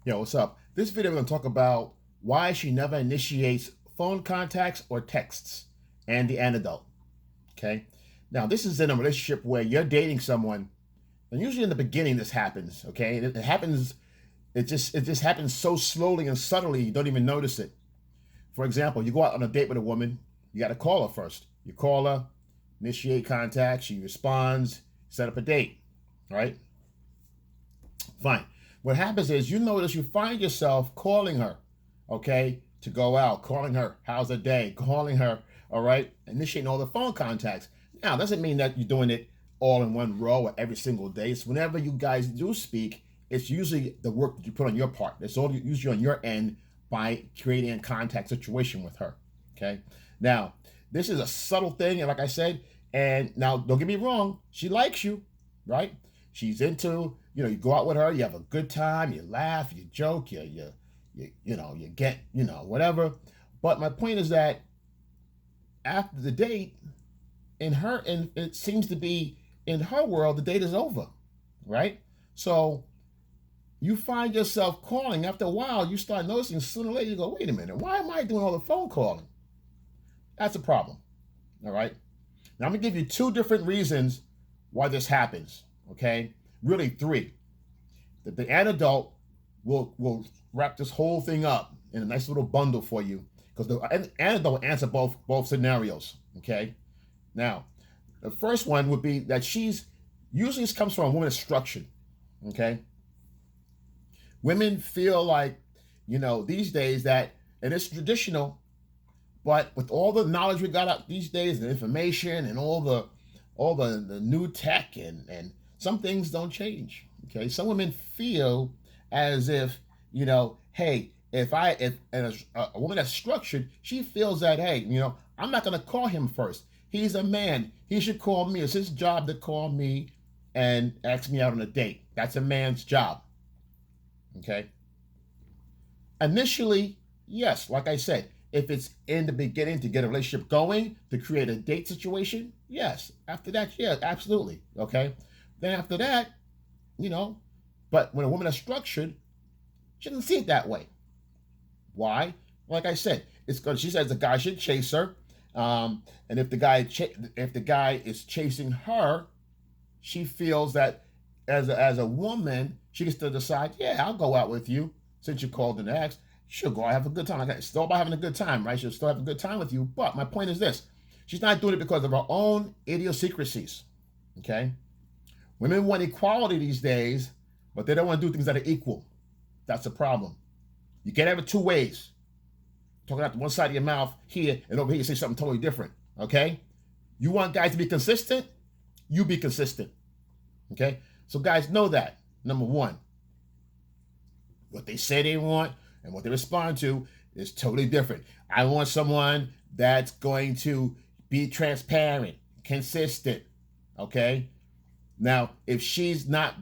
Yo, what's up? This video, we're going to talk about why she never initiates phone contacts or texts and the antidote. Okay. Now, this is in a relationship where you're dating someone, and usually in the beginning, this happens. Okay. It happens, it just happens so slowly and subtly, you don't even notice it. For example, you go out on a date with a woman, you got to call her first. You call her, initiate contact, she responds, set up a date, right? Fine. What happens is you notice you find yourself calling her, okay, to go out, calling her, how's the day, calling her, all right, initiating all the phone contacts. Now, doesn't mean that you're doing it all in one row or every single day. It's whenever you guys do speak, it's usually the work that you put on your part. It's all usually on your end by creating a contact situation with her, okay? Now, this is a subtle thing, and like I said, and now don't get me wrong, she likes you, right? She's into, you go out with her, you have a good time, you laugh, you joke, you get, whatever. But my point is that after the date, and it seems to be in her world, the date is over, right? So you find yourself calling. After a while, you start noticing sooner or later, you go, wait a minute, why am I doing all the phone calling? That's a problem, all right? Now, I'm going to give you two different reasons why this happens, okay? Really three. The antidote will wrap this whole thing up in a nice little bundle for you, because the antidote answer both scenarios, okay? Now, the first one would be that usually this comes from a woman that's structured, okay? Women feel like, these days that, and it's traditional, but with all the knowledge we got out these days, the information and all the new tech, and some things don't change. Okay, some women feel as if, hey, if a woman that's structured, she feels that, hey, I'm not gonna call him first. He's a man. He should call me. It's his job to call me and ask me out on a date. That's a man's job. Okay. Initially, yes, like I said, if it's in the beginning to get a relationship going, to create a date situation, yes. After that, yeah, absolutely. Okay. Then after that, but when a woman is structured, she doesn't see it that way. Why? Like I said, it's because she says the guy should chase her, and if the guy is chasing her, she feels that as a woman, she gets to decide, yeah, I'll go out with you since you called and asked. She'll go out have a good time. It's still about having a good time, right? She'll still have a good time with you. But my point is this: she's not doing it because of her own idiosyncrasies. Okay. Women want equality these days, but they don't want to do things that are equal. That's the problem. You can't have it two ways. Talking out the one side of your mouth here, and over here you say something totally different. Okay? You want guys to be consistent? You be consistent. Okay? So guys know that. Number one, what they say they want and what they respond to is totally different. I want someone that's going to be transparent, consistent. Okay? Now, if she's not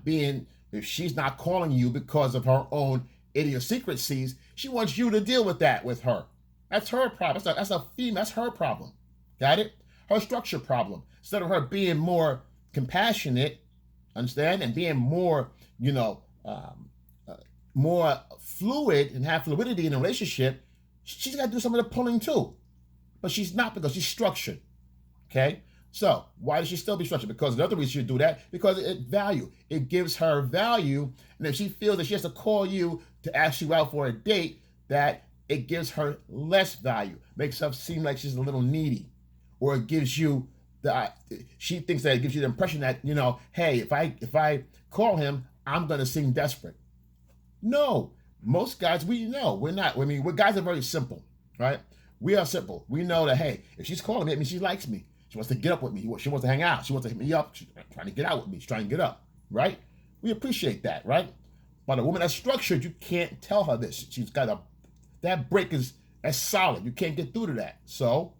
calling you because of her own idiosyncrasies, she wants you to deal with that with her. That's her problem. That's a female. That's her problem. Got it? Her structure problem. Instead of her being more compassionate, understand, and being more, more fluid and have fluidity in a relationship, she's got to do some of the pulling too. But she's not, because she's structured. Okay? So why does she still be structured? Because another reason she do that, because it gives her value. And if she feels that she has to call you to ask you out for a date, that it gives her less value, makes her seem like she's a little needy, or it gives you she thinks that it gives you the impression that, hey, if I call him, I'm going to seem desperate. No, most guys, we're not. We're guys are very simple, right? We are simple. We know that, hey, if she's calling me, it means she likes me. She wants to get up with me. She wants to hang out. She wants to hit me up. She's trying to get out with me. She's trying to get up, right? We appreciate that, right? But a woman that's structured, you can't tell her this. She's got that break is solid. You can't get through to that. So,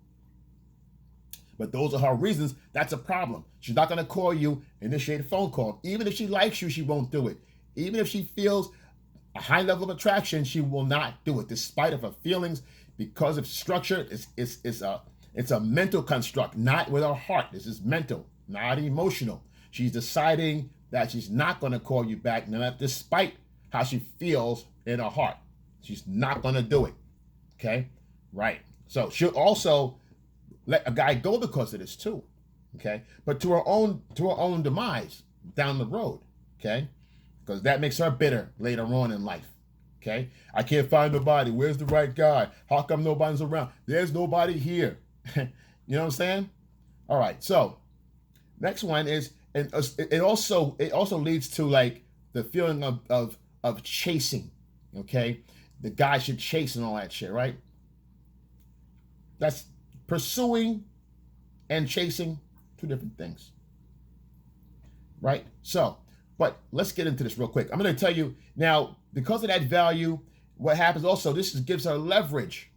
but those are her reasons. That's a problem. She's not going to call you, initiate a phone call. Even if she likes you, she won't do it. Even if she feels a high level of attraction, she will not do it, despite of her feelings, because of structure. It's a mental construct, not with her heart. This is mental, not emotional. She's deciding that she's not going to call you back, despite how she feels in her heart. She's not going to do it. Okay? Right. So she'll also let a guy go because of this too. Okay? But to her own demise down the road. Okay? Because that makes her bitter later on in life. Okay? I can't find nobody. Where's the right guy? How come nobody's around? There's nobody here. You know what I'm saying? All right. So next one is, and it also leads to like the feeling of chasing. Okay? The guy should chase and all that shit, right? That's pursuing and chasing, two different things. Right? So, but let's get into this real quick. I'm going to tell you now, because of that value, what happens also, this gives her leverage.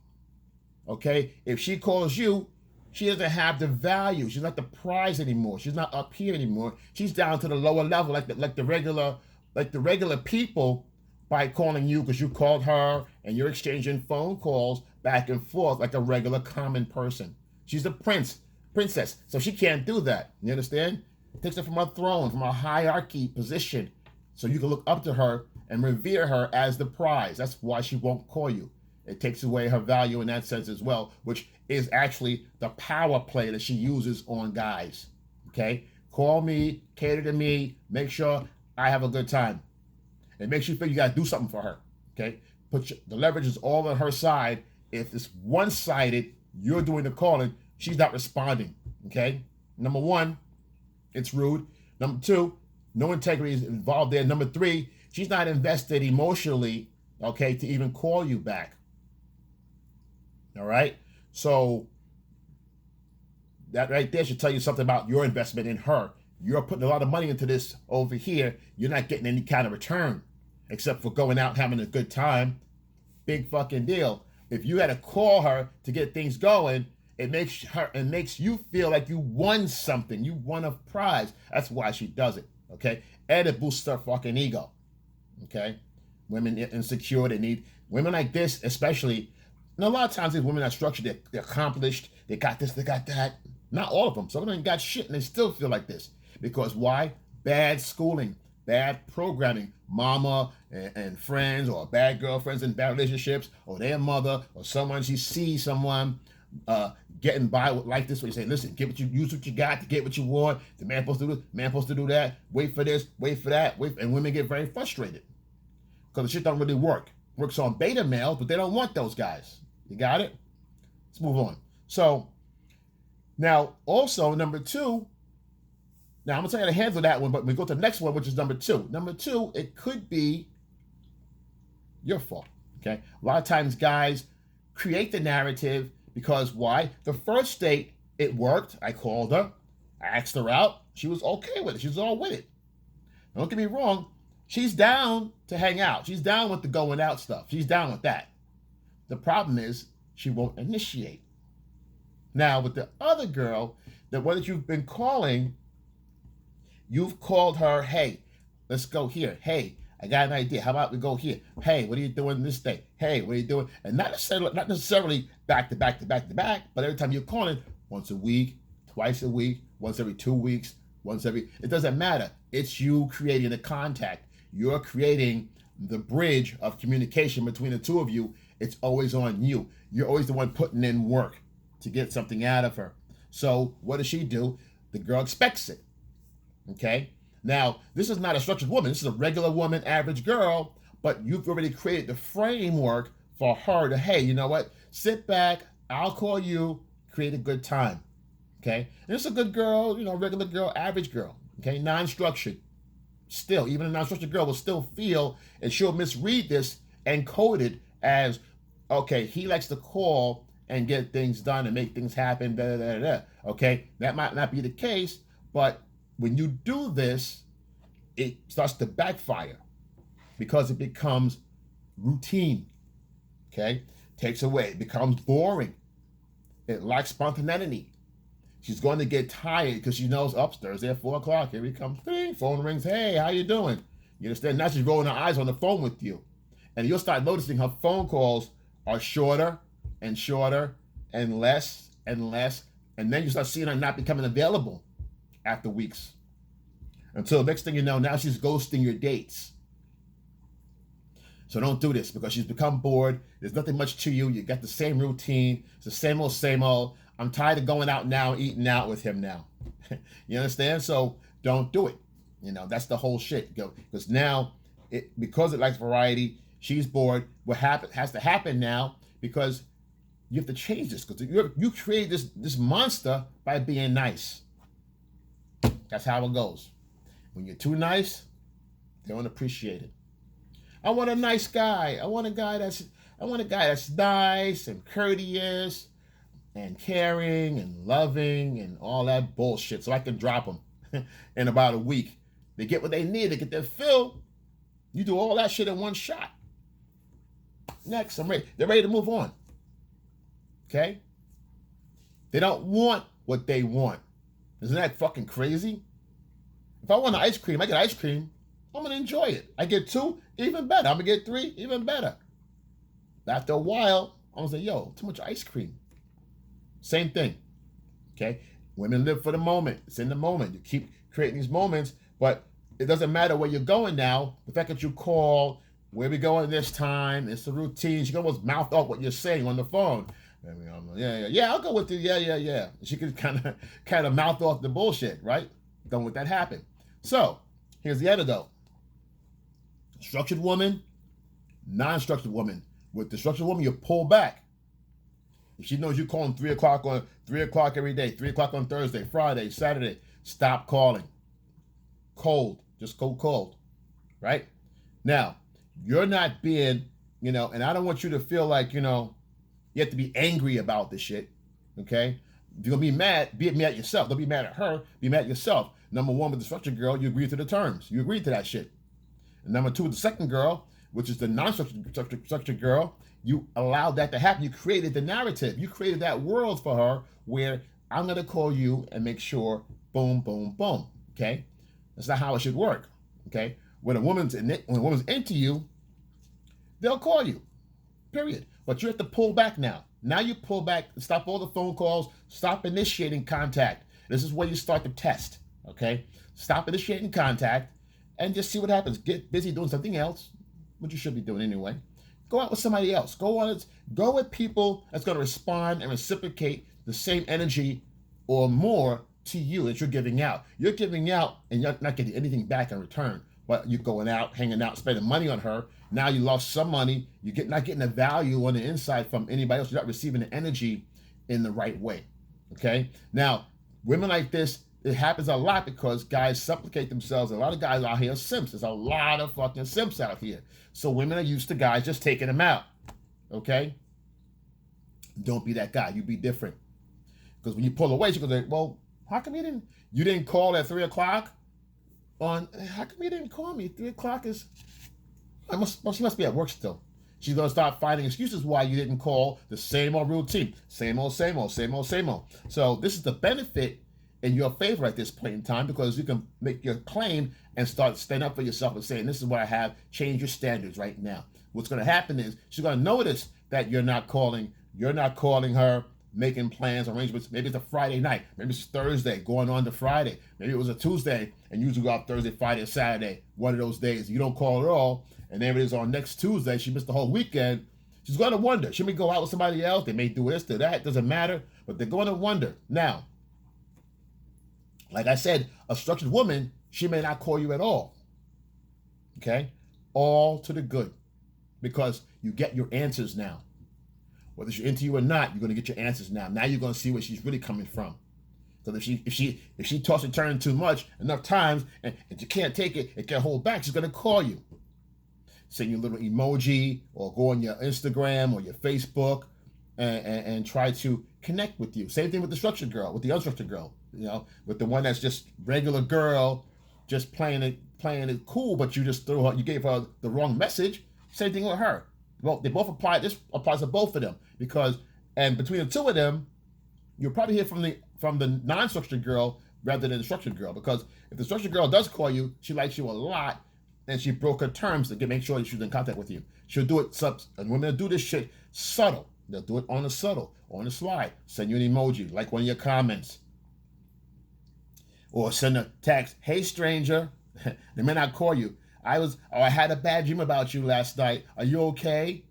Okay? If she calls you, she doesn't have the value. She's not the prize anymore. She's not up here anymore. She's down to the lower level, like the regular people, by calling you because you called her and you're exchanging phone calls back and forth like a regular common person. She's the princess, so she can't do that. You understand? It takes her from her throne, from her hierarchy position, so you can look up to her and revere her as the prize. That's why she won't call you. It takes away her value in that sense as well, which is actually the power play that she uses on guys. Okay? Call me, cater to me, make sure I have a good time. It makes you feel you got to do something for her. Okay? The leverage is all on her side. If it's one-sided, you're doing the calling, she's not responding. Okay? Number one, it's rude. Number two, no integrity is involved there. Number three, she's not invested emotionally, okay, to even call you back. All right? So that right there should tell you something about your investment in her. You're putting a lot of money into this over here. You're not getting any kind of return except for going out and having a good time. Big fucking deal. If you had to call her to get things going, it makes you feel like you won something. You won a prize. That's why she does it. Okay? And it boosts her fucking ego. Okay? Women insecure, they need women like this, especially. And a lot of times these women are structured, they're accomplished, they got this, they got that. Not all of them. Some of them got shit and they still feel like this. Because why? Bad schooling, bad programming. Mama and friends, or bad girlfriends in bad relationships, or their mother, or someone, she sees someone getting by with life this way. You say, listen, use what you got to get what you want. The man supposed to do this, man supposed to do that. Wait for this, wait for that, and women get very frustrated because the shit don't really work. Works on beta males, but they don't want those guys. You got it? Let's move on. So now, also number two. Now I'm gonna tell you how to handle that one, but we go to the next one, which is number two. Number two, it could be your fault. Okay, a lot of times guys create the narrative. Because why? The first date, it worked. I called her. I asked her out. She was okay with it. She was all with it. Don't get me wrong. She's down to hang out. She's down with the going out stuff. She's down with that. The problem is she won't initiate. Now, with the other girl, the one that you've been calling, you've called her, hey, let's go here. Hey, I got an idea. How about we go here? Hey, what are you doing this day? Hey, what are you doing? And not necessarily back to back, but every time you're calling, once a week, twice a week, once every 2 weeks, it doesn't matter. It's you creating the contact. You're creating the bridge of communication between the two of you. It's always on you. You're always the one putting in work to get something out of her. So what does she do? The girl expects it. Okay? Now, this is not a structured woman. This is a regular woman, average girl, but you've already created the framework for her to, hey, you know what? Sit back, I'll call you, create a good time. Okay? And it's a good girl, regular girl, average girl. Okay? Non-structured. Still, even a non-structured girl will still feel, and she'll misread this and code it as, okay, he likes to call and get things done and make things happen, da, da, da, da. Okay? That might not be the case, but when you do this, it starts to backfire because it becomes routine, okay? Takes away, it becomes boring. It lacks spontaneity. She's going to get tired because she knows upstairs at 4 o'clock. Here he comes, ding, phone rings, hey, how you doing? You understand? Now she's rolling her eyes on the phone with you. And you'll start noticing her phone calls are shorter and shorter and less. And then you start seeing her not becoming available after weeks. Until next thing you know, now she's ghosting your dates. So don't do this because she's become bored. There's nothing much to you. You got the same routine. It's the same old, same old. I'm tired of going out now, eating out with him now. You understand? So don't do it. That's the whole shit. Because now, because it likes variety, she's bored. What has to happen now, because you have to change this, because you create this monster by being nice. That's how it goes. When you're too nice, they don't appreciate it. I want a nice guy. I want a guy that's nice and courteous and caring and loving and all that bullshit, so I can drop them in about a week. They get what they need. They get their fill. You do all that shit in one shot. Next, I'm ready. They're ready to move on. Okay? They don't want what they want. Isn't that fucking crazy? If I want an ice cream, I get ice cream. I'm going to enjoy it. I get 2, even better. I'm going to get 3, even better. After a while, I'm going to say, yo, too much ice cream. Same thing. Okay? Women live for the moment. It's in the moment. You keep creating these moments, but it doesn't matter where you're going now. The fact that you call, where we going this time, it's the routine. She can almost mouth off what you're saying on the phone. Yeah, I'll go with you. Yeah. She can kind of mouth off the bullshit, right? Don't let that happen. So, here's the antidote. Structured woman, non-structured woman. With the structured woman, you pull back. If she knows you calling 3 o'clock every day, 3 o'clock on Thursday, Friday, Saturday, stop calling. Cold. Just go cold. Right? Now, you're not being, and I don't want you to feel like, you have to be angry about this shit. Okay? If you're going to be mad at yourself. Don't be mad at her. Be mad at yourself. Number 1, with the structured girl, you agree to the terms. You agree to that shit. And number 2, with the second girl, which is the non-structured girl, you allowed that to happen. You created the narrative. You created that world for her where I'm going to call you and make sure, boom, boom, boom. Okay? That's not how it should work. Okay? When a woman's into you, they'll call you. Period. But you have to pull back now. Now you pull back, stop all the phone calls, stop initiating contact. This is where you start the test. Okay? Stop initiating contact and just see what happens. Get busy doing something else, which you should be doing anyway. Go out with somebody else. Go with people that's going to respond and reciprocate the same energy or more to you that you're giving out. You're giving out and you're not getting anything back in return. But you're going out, hanging out, spending money on her. Now you lost some money. You're not getting the value on the inside from anybody else. You're not receiving the energy in the right way. Okay? Now, women like this, it happens a lot because guys supplicate themselves. A lot of guys out here are simps. There's a lot of fucking simps out here. So women are used to guys just taking them out. Okay? Don't be that guy. You be different. Because when you pull away, she goes like, well, how come you didn't call at 3 o'clock? How come you didn't call me? 3 o'clock is... she must be at work still. She's going to start finding excuses why you didn't call. The same old routine. Same old. So this is the benefit in your favor at this point in time, because you can make your claim and start standing up for yourself and saying, this is what I have. Change your standards right now. What's going to happen is she's going to notice that you're not calling her, making plans, arrangements. Maybe it's a Friday night. Maybe it's Thursday going on to Friday. Maybe it was a Tuesday and you usually go out Thursday, Friday, or Saturday. One of those days. You don't call at all. And there it is on next Tuesday. She missed the whole weekend. She's going to wonder. She may go out with somebody else. They may do this, do that. It doesn't matter. But they're going to wonder. Now, like I said, a structured woman, she may not call you at all. Okay? All to the good. Because you get your answers now. Whether she's into you or not, you're going to get your answers now. Now you're going to see where she's really coming from. Because if she tosses and turns too much enough times and you can't take it and can't hold back, she's going to call you. Send you a little emoji or go on your Instagram or your Facebook and try to connect with you. Same thing with the structured girl, with the unstructured girl. With the one that's just regular girl, just playing it cool, but you gave her the wrong message. Same thing with her. Well, they both apply. This applies to both of them and between the two of them, you'll probably hear from the non-structured girl rather than the structured girl, because if the structured girl does call you, she likes you a lot, and she broke her terms to make sure that she's in contact with you. She'll do it and women do this shit subtle. They'll do it on the slide. Send you an emoji, like one of your comments. Or send a text, hey stranger. They may not call you. I had a bad dream about you last night. Are you okay?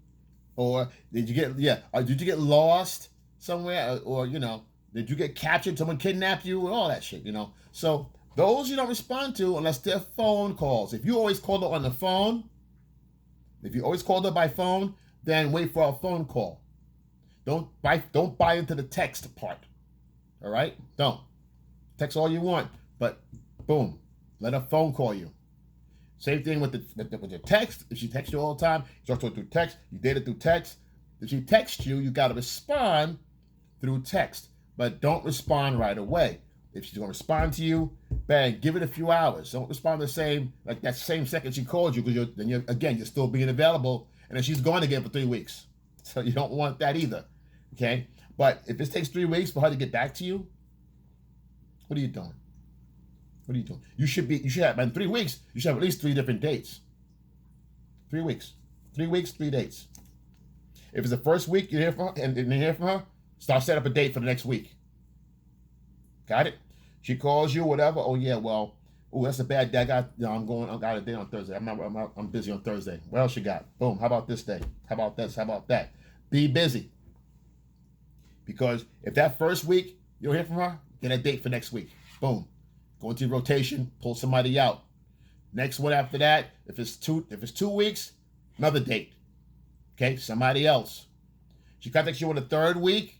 Or did you get lost somewhere? Or did you get captured? Someone kidnapped you? And all that shit, So those you don't respond to unless they're phone calls. If you always call her on the phone, if you always call her by phone, then wait for a phone call. Don't buy into the text part. All right? Don't. Text all you want, but boom, let a phone call you. Same thing with the text. If she texts you all the time, you talk to her through text, you date her through text. If she texts you, you got to respond through text, but don't respond right away. If she's going to respond to you, bang, give it a few hours. Don't respond the same, like that same second she called you, because you're still being available, and then she's gone again for 3 weeks. So you don't want that either, okay? But if it takes 3 weeks for her to get back to you, what are you doing? What are you doing? You should have, in 3 weeks, you should have at least 3 different dates. 3 weeks. 3 weeks, 3 dates. If it's the first week you hear from her, and you hear from her, start set up a date for the next week. Got it? She calls you, whatever. Oh yeah, well, that's a bad day. I got a date on Thursday. I'm busy on Thursday. What else you got? Boom. How about this day? How about this? How about that? Be busy. Because if that first week you don't hear from her, get a date for next week. Boom. Go into rotation, pull somebody out. Next one after that, if it's 2 weeks, another date. Okay, somebody else. She contacts you on the 3rd week,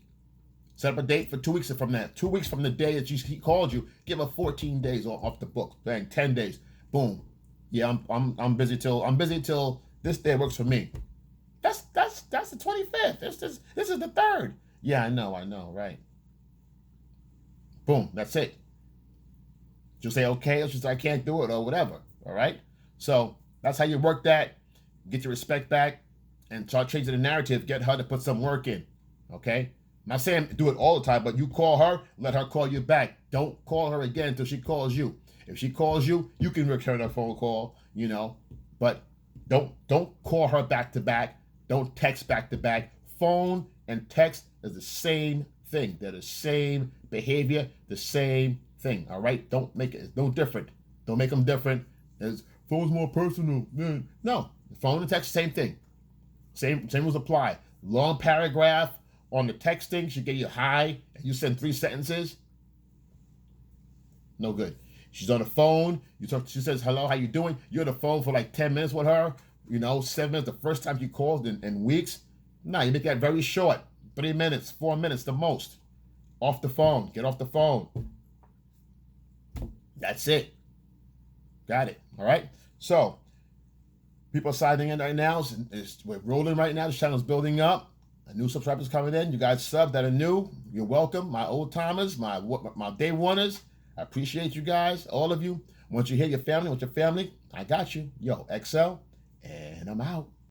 set up a date for 2 weeks from that. 2 weeks from the day that he called you, give her 14 days off the book. Bang, 10 days. Boom. Yeah, I'm busy till this day works for me. That's the 25th. This is the 3rd. Yeah, I know, right. Boom, that's it. She'll say okay, or she'll say I can't do it, or whatever. All right? So that's how you work that. Get your respect back and start changing the narrative. Get her to put some work in. Okay? I'm not saying do it all the time, but you call her, let her call you back. Don't call her again until she calls you. If she calls you, you can return her phone call, but don't call her back to back. Don't text back to back. Phone and text is the same thing. They're the same behavior, the same thing. All right? Don't make it no different. Don't make them different. Phone's more personal. No, phone and text, same thing. Same rules apply. Long paragraph on the texting, she gave you hi, and you send 3 sentences. No good. She's on the phone. She says hello, how you doing? You're on the phone for like 10 minutes with her. 7 minutes the first time she calls in weeks. No, you make that very short. 3 minutes, 4 minutes the most. Off the phone. Get off the phone. That's it. Got it. All right? So, people are signing in right now. We're rolling right now. This channel's building up. New subscribers coming in. You guys sub that are new. You're welcome. My old timers, my day oneers. I appreciate you guys, all of you. Once you hear your family, I got you. Yo, XL, and I'm out.